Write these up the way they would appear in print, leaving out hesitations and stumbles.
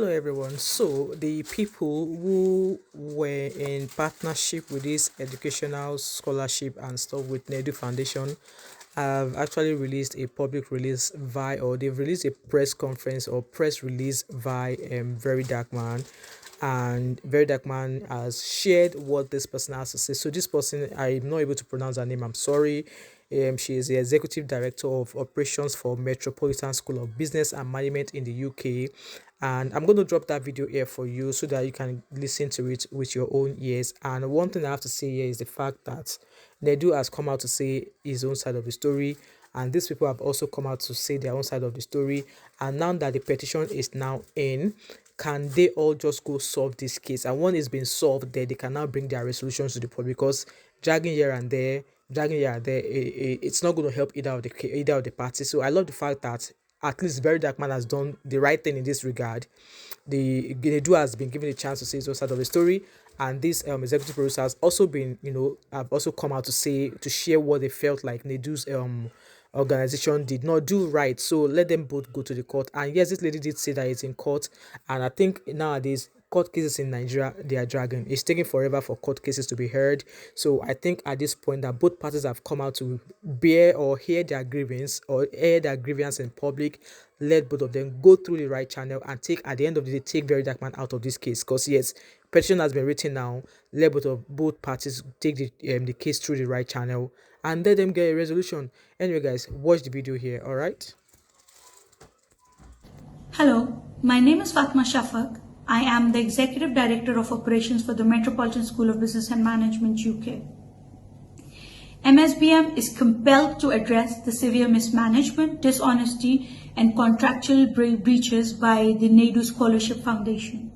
Hello everyone. So the people who were in partnership with this educational scholarship and stuff with Nedu Foundation have actually released a public release via, or they've released a press conference or press release via Very Dark Man, and Very Dark Man has shared what this person has to say. So this person, I'm not able to pronounce her name. I'm sorry. She is the executive director of operations for Metropolitan School of Business and Management in the UK, and I'm going to drop that video here for you so that you can listen to it with your own ears. And one thing I have to say here is the fact that Nedu has come out to say his own side of the story, and these people have also come out to say their own side of the story. And now that the petition is now in, can they all just go solve this case? And when it's been solved, they can now bring their resolutions to the public, because dragging here and there, it's not going to help either of the parties. So I love the fact that at least Very Dark Man has done the right thing in this regard. The Nedu has been given a chance to say his own side of the story, and this executive producer has also been, have also come out to share what they felt like Nedu's organization did not do right. So let them both go to the court. And yes, this lady did say that it's in court, and I think nowadays court cases in Nigeria, they are dragging. It's taking forever for court cases to be heard. So I think at this point that both parties have come out to bear or hear their grievance or air their grievance in public. Let both of them go through the right channel and at the end of the day, take Very Dark Man out of this case. Because yes, petition has been written now. Let both parties take the case through the right channel and let them get a resolution. Anyway, guys, watch the video here. All right. Hello, my name is Fatma Shafak. I am the Executive Director of Operations for the Metropolitan School of Business and Management, UK. MSBM is compelled to address the severe mismanagement, dishonesty, and contractual breaches by the Nedu Scholarship Foundation,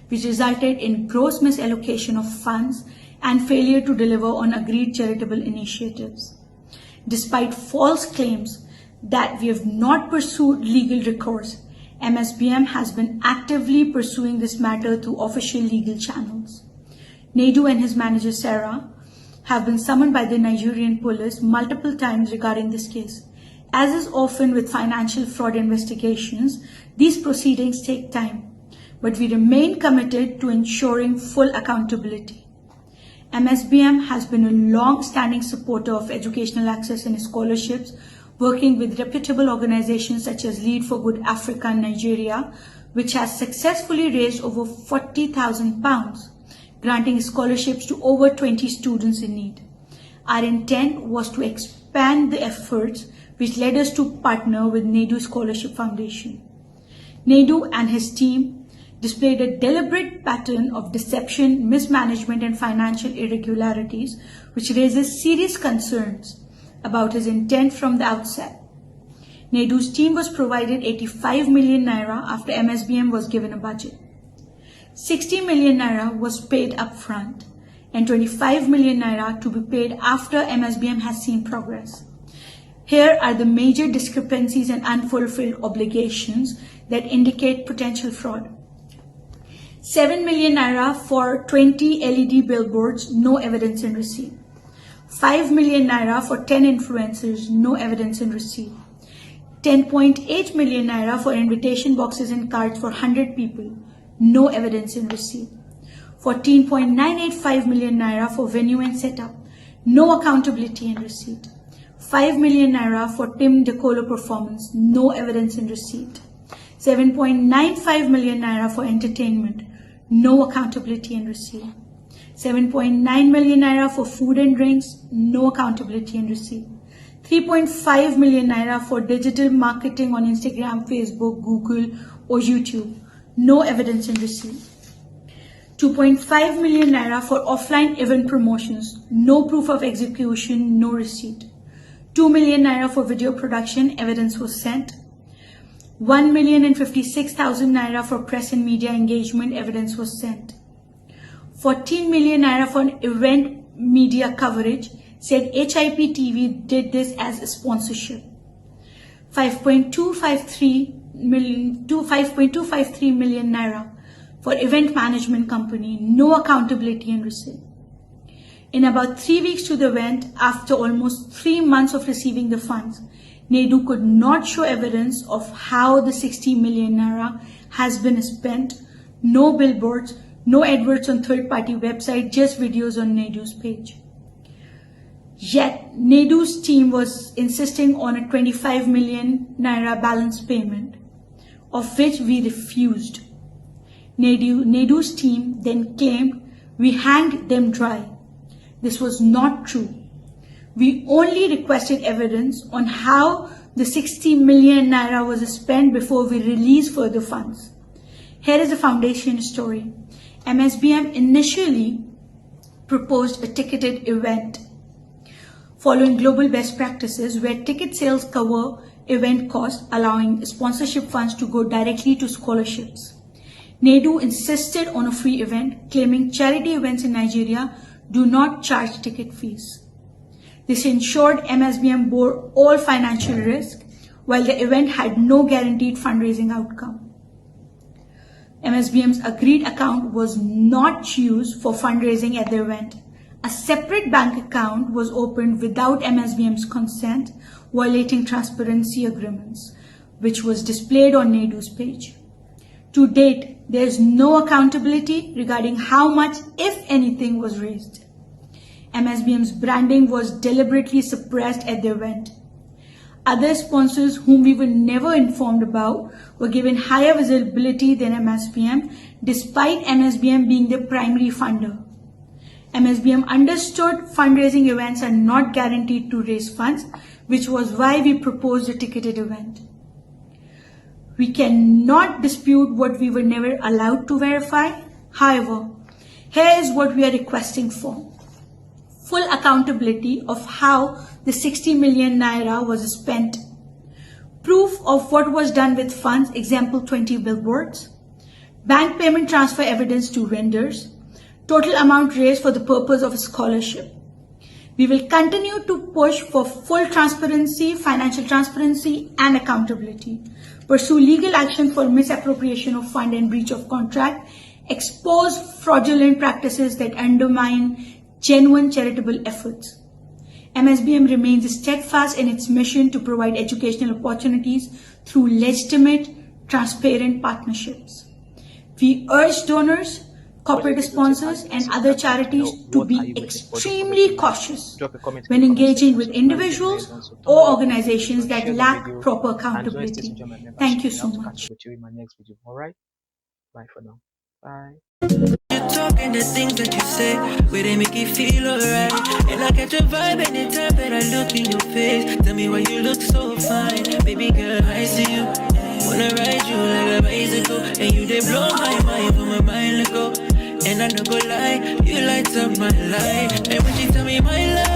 which resulted in gross misallocation of funds and failure to deliver on agreed charitable initiatives. Despite false claims that we have not pursued legal recourse, MSBM has been actively pursuing this matter through official legal channels. Nedu and his manager Sarah have been summoned by the Nigerian police multiple times regarding this case. As is often with financial fraud investigations, these proceedings take time, but we remain committed to ensuring full accountability. MSBM has been a long-standing supporter of educational access and scholarships, working with reputable organizations such as Lead for Good Africa in Nigeria, which has successfully raised over £40,000, granting scholarships to over 20 students in need. Our intent was to expand the efforts, which led us to partner with Nedu Scholarship Foundation. Nedu and his team displayed a deliberate pattern of deception, mismanagement, and financial irregularities, which raises serious concerns about his intent from the outset. Nedu's team was provided 85 million naira after MSBM was given a budget. 60 million naira was paid upfront and 25 million naira to be paid after MSBM has seen progress. Here are the major discrepancies and unfulfilled obligations that indicate potential fraud. 7 million naira for 20 LED billboards, no evidence in receipt. 5 million naira for 10 influencers, no evidence in receipt. 10.8 million naira for invitation boxes and cards for 100 people, no evidence in receipt. 14.985 million naira for venue and setup, no accountability in receipt. 5 million naira for Tim DeColo performance, no evidence in receipt. 7.95 million naira for entertainment, no accountability in receipt. 7.9 million naira for food and drinks, no accountability and receipt. 3.5 million naira for digital marketing on Instagram, Facebook, Google, or YouTube, no evidence and receipt. 2.5 million naira for offline event promotions, no proof of execution, no receipt. 2 million naira for video production, evidence was sent. 1,056,000 naira for press and media engagement, evidence was sent. 14 million naira for event media coverage, said HIP TV did this as a sponsorship. 5.253 million naira for event management company, no accountability and receipt. In about 3 weeks to the event, after almost 3 months of receiving the funds, Nedu could not show evidence of how the 60 million naira has been spent. No billboards, no adverts on third-party website, just videos on Nedu's page. Yet, Nedu's team was insisting on a 25 million naira balance payment, of which we refused. Nedu's team then claimed we hanged them dry. This was not true. We only requested evidence on how the 60 million naira was spent before we released further funds. Here is the foundation story. MSBM initially proposed a ticketed event following global best practices where ticket sales cover event costs, allowing sponsorship funds to go directly to scholarships. Nedu insisted on a free event, claiming charity events in Nigeria do not charge ticket fees. This ensured MSBM bore all financial risk, while the event had no guaranteed fundraising outcome. MSBM's agreed account was not used for fundraising at the event. A separate bank account was opened without MSBM's consent, violating transparency agreements, which was displayed on Nedu's page. To date, there is no accountability regarding how much, if anything, was raised. MSBM's branding was deliberately suppressed at the event. Other sponsors whom we were never informed about were given higher visibility than MSBM, despite MSBM being the primary funder. MSBM understood fundraising events are not guaranteed to raise funds, which was why we proposed a ticketed event. We cannot dispute what we were never allowed to verify. However, here is what we are requesting for. Full accountability of how the 60 million naira was spent. Proof of what was done with funds, example 20 billboards. Bank payment transfer evidence to vendors. Total amount raised for the purpose of a scholarship. We will continue to push for full transparency, financial transparency, and accountability. Pursue legal action for misappropriation of fund and breach of contract. Expose fraudulent practices that undermine genuine charitable efforts. MSBM remains steadfast in its mission to provide educational opportunities through legitimate, transparent partnerships. We urge donors, corporate sponsors, and other charities to be extremely cautious when engaging with individuals or organizations that lack proper accountability. Thank you so much. Alright, bye for now. Bye. You're talking the things that you say, where they make you feel alright. And I catch a vibe anytime that I look in your face. Tell me why you look so fine, baby girl, I see you. Wanna ride you like a bicycle, and you they blow my mind from my mind let go. And I don't go lie, you light up my life. And when she tell me my love